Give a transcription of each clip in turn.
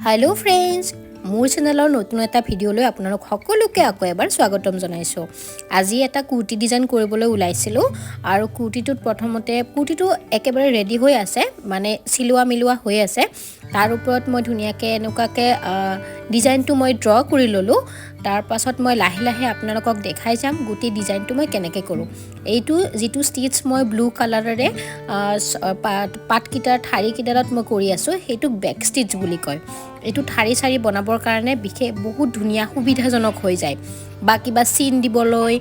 Hello friends মোৰ চেনেলৰ নতুন এটা ভিডিঅ'লৈ আপোনালোক সকলোকে আকৌ এবাৰ স্বাগতম জনাইছো। আজি এটা কুৰ্তি ডিজাইন কৰিবলৈ ওলাইছিলো আৰু কুৰ্তিটোত প্ৰথমতে কুৰ্তিটো একেবাৰে ৰেডি হৈ আছে মানে সিলোৱা মিলোৱা হৈ আছে। তাৰ ওপৰত মই ধুনিয়াকে এনেকুৱাকে ডিজাইনটো মই ড্ৰ কৰি ললো। তাৰ পাছত মই লাহে লাহে আপোনালোকক দেখাই যাম গুটি ডিজাইনটো মই কেনেকৈ কৰো। এইটো যেটো ষ্টিচ মই ব্লু কালাৰেৰে পাটকিটাৰ ঠাৰি কিটাৰত মই কৰি আছো হেতু বেক ষ্টিচ বুলি কয়। এইটো ঠাৰি চাৰি বনাবৰ কাৰণে বিশেষ বহুত ধুনিয়া সুবিধাজনক হৈ যায় বা কিবা সিন দিবলৈ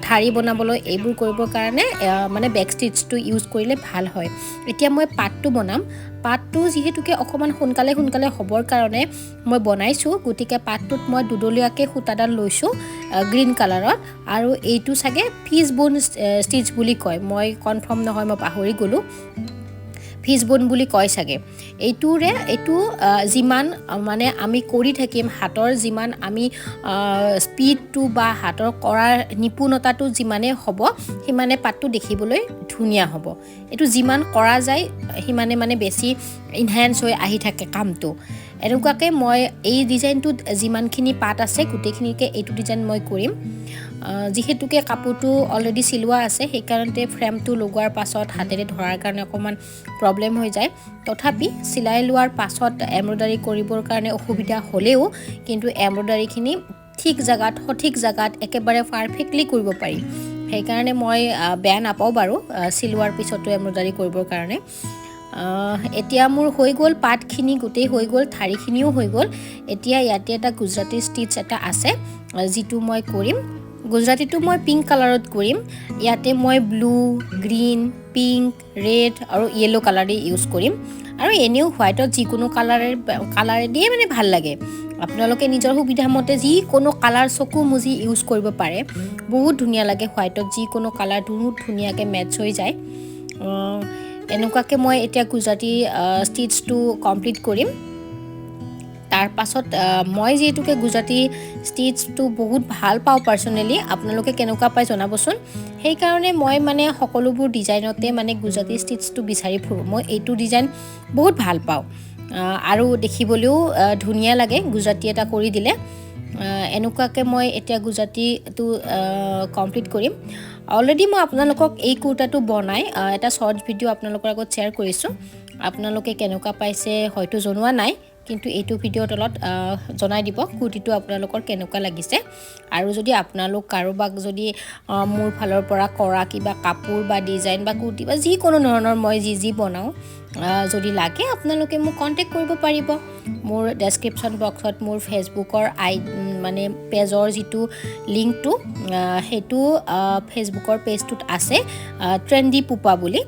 ঠাৰি বনাবলৈ এইবোৰ কৰিবৰ কাৰণে মানে বেক ষ্টিচটো ইউজ কৰিলে ভাল হয়। এতিয়া মই পাটটো বনাম পাটটো যেহেতুকে অকমান সোনকালে হবৰ কাৰণে মই বনাইছো গতিকে পাটটোত মই দুডলীয়াকে সুতাডাল লৈছো গ্ৰীন কালাৰত আৰু এইটো সাগে ফিশ বোন ষ্টিচ বুলি কয় মই কনফাৰ্ম নহয় মই পাহৰি গলো ফিশ বোন বুলি কয় সাগে এইটো জিমান মানে আমি কৰি থাকিম হাতৰ জিমান আমি স্পিডটো বা হাতৰ কৰাৰ নিপুণতাটো জিমানে হ'ব হিমানে পাটটো দেখিবলৈ ধুনিয়া হ'ব। এটো জিমান কৰা যায় হিমানে মানে বেছি ইনহ্যান্স হৈ আহি থাকে কামটো। এনেকুৱাকে মই এই ডিজাইনটোত জিমানখিনি পাট আছে গুটেখিনিকে এইটো ডিজাইন মই কৰিম। যেহেতুকে কাপোৰটো অলৰেডি সিলোৱা আছে সেই কাৰণতে ফ্ৰেমটো লগোৱাৰ পাছত হাতেৰে ধৰাৰ কাৰণে অকমান প্ৰবলেম হৈ যায়। তথাপি সিলাই লোৱাৰ পাছত এমব্ৰইডাৰী কৰিবৰ কাৰণে অসুবিধা হলেও কিন্তু এমব্ৰইডাৰীখিনি সঠিক জাগাত একেবাৰে পাৰফেক্টলি কৰিব পাৰি। সেই কাৰণে মই বেয়া নাপাও বাৰু সিলোৱাৰ পিছতো এমব্ৰইডাৰী কৰিবৰ কাৰণে। এতিয়া মোৰ হৈ গল পাটখিনি গুটেই হৈ গল ঠাৰিখিনিও হৈ গল। এতিয়া ইয়াতে এটা গুজৰাটী ষ্টিচ এটা আছে যেটো মই কৰিম। গুজৰাটীটো মই পিংক কালাৰত কৰিম। ইয়াতে মই ব্লু গ্ৰীন পিংক ৰেড আৰু ইয়েলো কালাৰ দি ইউজ কৰিম আৰু এনেও হোৱাইটত যিকোনো কালাৰে দিয়ে মানে ভাল লাগে। আপোনালোকে নিজৰ সুবিধা মতে যিকোনো কালাৰ চকু মুজি ইউজ কৰিব পাৰে। বহুত ধুনিয়া লাগে হোৱাইটত যিকোনো কালাৰ ধুনিয়াকে মেচ হৈ যায়। এনেকুৱাকে মই এতিয়া গুজৰাটী ষ্টিচটো কমপ্লিট কৰিম। তাৰ পাছত মই যেহেতুকে গুজৰাটী ষ্টিচটো বহুত ভাল পাওঁ পাৰ্সনেলি আপোনালোকে কেনেকুৱা পায় জনাবচোন। সেই কাৰণে মই মানে সকলোবোৰ ডিজাইনতে মানে গুজৰাটী ষ্টিচটো বিচাৰি ফুৰো। মই এইটো ডিজাইন বহুত ভাল পাওঁ আৰু দেখিবলৈও ধুনিয়া লাগে গুজৰাটী এটা কৰি দিলে। এনেকুৱাকে মই এতিয়া গুজৰাটীটো কমপ্লিট কৰিম। অলৰেডি মই আপোনালোকক এই কুৰ্তাটো বনাই এটা শৰ্ট ভিডিও আপোনালোকৰ আগত শ্বেয়াৰ কৰিছো। আপোনালোকে কেনেকুৱা পাইছে হয়তো জনোৱা নাই কিন্তু এইটো ভিডিওৰ তলত জনাই দিব কুৰ্তিটো আপোনালোকৰ কেনেকুৱা লাগিছে। আৰু যদি আপোনালোক কাৰোবাক যদি মোৰ ফালৰ পৰা কৰা কিবা কাপোৰ বা ডিজাইন বা কুৰ্তি বা যিকোনো ধৰণৰ মই যি বনাও যদি লাগে আপোনালোকে মোক কন্টেক্ট কৰিব পাৰিব। মোৰ ডেসক্ৰিপচন বক্সত মোৰ ফেসবুকৰ মানে পেজৰ যেটো লিংকটো হেতু ফেসবুকৰ পেজটোত আছে ট্ৰেন্ডি পুপা বুলি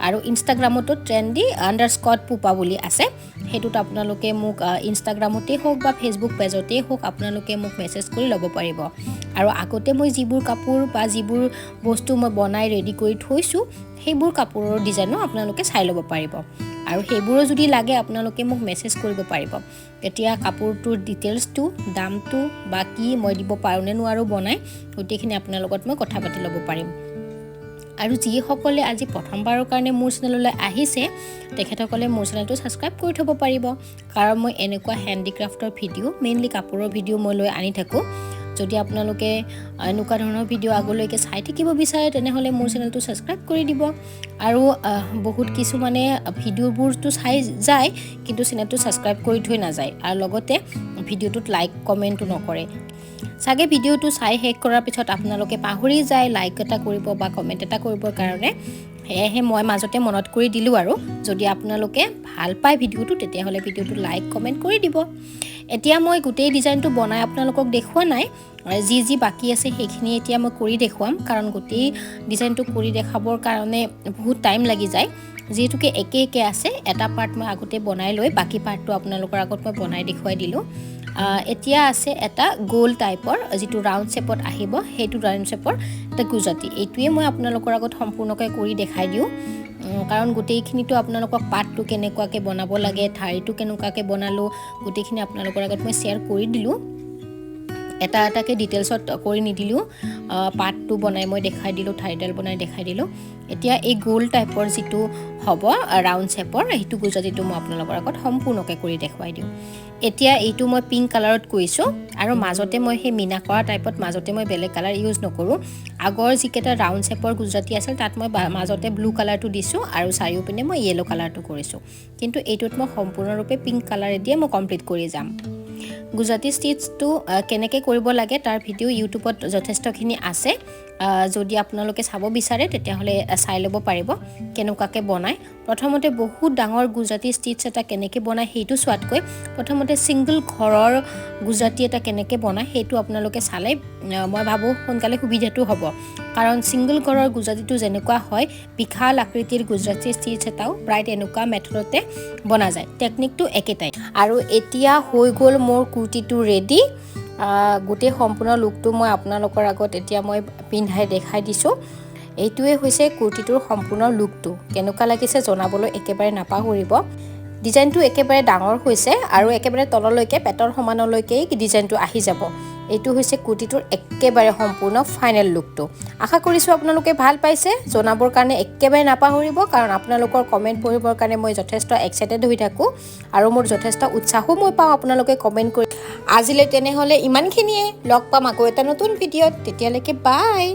আৰু ইনষ্টাগ্ৰামতো trendy_pupa বুলি আছে। হেতুত আপোনালোকে মোক ইনষ্টাগ্ৰামতে হোক বা ফেসবুক পেজতে হোক আপোনালোকে মোক মেসেজ কৰি ল'ব পাৰিব। আৰু আগতে মই যিবোৰ কাপোৰ বা যিবোৰ বস্তু মই বনাই ৰেডি কৰি থৈছো সেইবোৰ কাপোৰৰ ডিজাইনো আপোনালোকে চাই ল'ব পাৰিব। আৰু সেইবোৰো যদি লাগে আপোনালোকে মোক মেসেজ কৰিব পাৰিব। এতিয়া কাপোৰটোৰ ডিটেইলছটো দামটো বা কি মই দিব পাৰো নে নোৱাৰো বনাই গোটেইখিনি আপোনাৰ লগত মই কথা পাতি ল'ব পাৰিম। আৰু যিসকলে আজি প্ৰথমবাৰৰ কাৰণে মোৰ চেনেললৈ আহিছে তেখেতসকলে মোৰ চেনেলটো সাবস্ক্ৰাইব কৰি থব পাৰিব। কাৰণ মই এনেকুৱা হেণ্ডিক্ৰাফটৰ ভিডিও মেইনলি কাপোৰৰ ভিডিও মই লৈ আনি থাকো। যদি আপোনালোকে এনেকুৱা ধৰণৰ ভিডিও আগলৈকে চাই থাকিব বিচাৰে তেনেহলে মোৰ চেনেলটো সাবস্ক্ৰাইব কৰি দিব। আৰু বহুত কিছু মানে ভিডিওবোৰটো চাই যায় কিন্তু চেনেলটো সাবস্ক্ৰাইব কৰি থৈ নাযায় আৰু লগতে ভিডিওটোত লাইক কমেন্টও নকৰে। সাগে ভিডিওটো চাই শেষ কৰাৰ পিছত আপোনালোকে পাহৰি যায় লাইক এটা কৰিব বা কমেন্ট এটা কৰিবৰ কাৰণে। হেহে মই মাজতে মনত কৰি দিলো আৰু যদি আপোনালোকে ভাল পায় ভিডিওটো তেতিয়াহলে ভিডিওটো লাইক কমেন্ট কৰি দিব। এতিয়া মই গোটেই ডিজাইনটো বনাই আপোনালোকক দেখুৱা নাই যি বাকি আছে সেইখিনি এতিয়া মই কৰি দেখুৱাম। কাৰণ গোটেই ডিজাইনটো কৰি দেখাবৰ কাৰণে বহুত টাইম লাগি যায়। যেহেতুকে একে আছে এটা পাৰ্ট মই আগতে বনাই লৈ বাকি পাৰ্টটো আপোনালোকৰ আগত মই বনাই দেখুৱাই দিলো। এতিয়া আছে এটা গোল টাইপৰ যেটো ৰাউন্ড শেপত আহিব হেতু ৰাউন্ড শেপৰ এটা গুজৰাটী। এইটোৱে মই আপোনালোকৰ আগত সম্পূৰ্ণকৈ কৰি দেখাই দিও। কাৰণ গোটেইখিনিটো আপোনালোকক পাটটো কেনেকুৱাকে বনাব লাগে ঠাৰিটো কেনেকুৱাকে বনালো গোটেইখিনি আপোনালোকৰ আগত মই শ্বেয়াৰ কৰি দিলো। এটা এটাকৈ ডিটেইলছত কৰি নিদিলোঁ, পাৰ্টটো বনাই মই দেখাই দিলোঁ, থাইডাল বনাই দেখাই দিলোঁ। এতিয়া এই গোল টাইপৰ যিটো হ'ব ৰাউণ্ড শ্বেপৰ সেইটো গুজৰাটীটো মই আপোনালোকৰ আগত সম্পূৰ্ণকৈ কৰি দেখুৱাই দিওঁ। এতিয়া এইটো মই পিংক কালাৰত কৰিছোঁ আৰু মাজতে মই সেই মীনা কৰা টাইপত মাজতে মই বেলেগ কালাৰ ইউজ নকৰোঁ। আগৰ যিকেইটা ৰাউণ্ড শ্বেপৰ গুজৰাটী আছিল তাত মই মাজতে ব্লু কালাৰটো দিছোঁ আৰু চাৰিওপিনে মই য়েলো কালাৰটো কৰিছোঁ, কিন্তু এইটোত মই সম্পূৰ্ণৰূপে পিংক কালাৰেদিয়ে মই কমপ্লিট কৰি যাম। গুজৰাটী ষ্টিচটো কেনেকৈ কৰিব লাগে তাৰ ভিডিঅ' ইউটিউবত যথেষ্টখিনি আছে, যদি আপোনালোকে চাব বিচাৰে তেতিয়াহ'লে চাই ল'ব পাৰিব কেনেকুৱাকৈ বনায়। প্ৰথমতে বহুত ডাঙৰ গুজৰাটী ষ্টিচ এটা কেনেকৈ বনায় সেইটো চোৱাতকৈ প্ৰথমতে ছিংগল ঘৰৰ গুজৰাটী এটা কেনেকৈ বনায় সেইটো আপোনালোকে চালে মই ভাবোঁ সোনকালে সুবিধাটো হ'ব, কাৰণ ছিংগল ঘৰৰ গুজৰাটীটো যেনেকুৱা হয় বিশাল আকৃতিৰ গুজৰাটী ষ্টিচ এটাও প্ৰায় তেনেকুৱা মেথডতে বনা যায়, টেকনিকটো একেটাই। আৰু এতিয়া হৈ গ'ল মোৰ কুৰ্তিটো ৰেডি। গোটেই সম্পূৰ্ণ লুকটো মই আপোনালোকৰ আগত এতিয়া মই পিন্ধাই দেখাই দিছোঁ। এইটোৱে হৈছে কুৰ্তিটোৰ সম্পূৰ্ণ লুকটো। কেনেকুৱা লাগিছে জনাবলৈ একেবাৰে নাপাহৰিব। ডিজাইনটো একেবাৰে ডাঙৰ হৈছে আৰু একেবাৰে তললৈকে পেটৰ সমানলৈকেই ডিজাইনটো আহি যাব। এইটো হৈছে কুৰ্তিটোৰ একেবাৰে সম্পূৰ্ণ ফাইনেল লুকটো। আশা কৰিছোঁ আপোনালোকে ভাল পাইছে, জনাবৰ কাৰণে একেবাৰে নাপাহৰিব, কাৰণ আপোনালোকৰ কমেণ্ট পঢ়িবৰ কাৰণে মই যথেষ্ট এক্সাইটেড হৈ থাকোঁ আৰু মোৰ যথেষ্ট উৎসাহো মই পাওঁ আপোনালোকে কমেণ্ট কৰি। আজিলৈ তেনেহ'লে ইমানখিনিয়ে, লগ পাম আকৌ এটা নতুন ভিডিঅ'ত, তেতিয়ালৈকে বাই।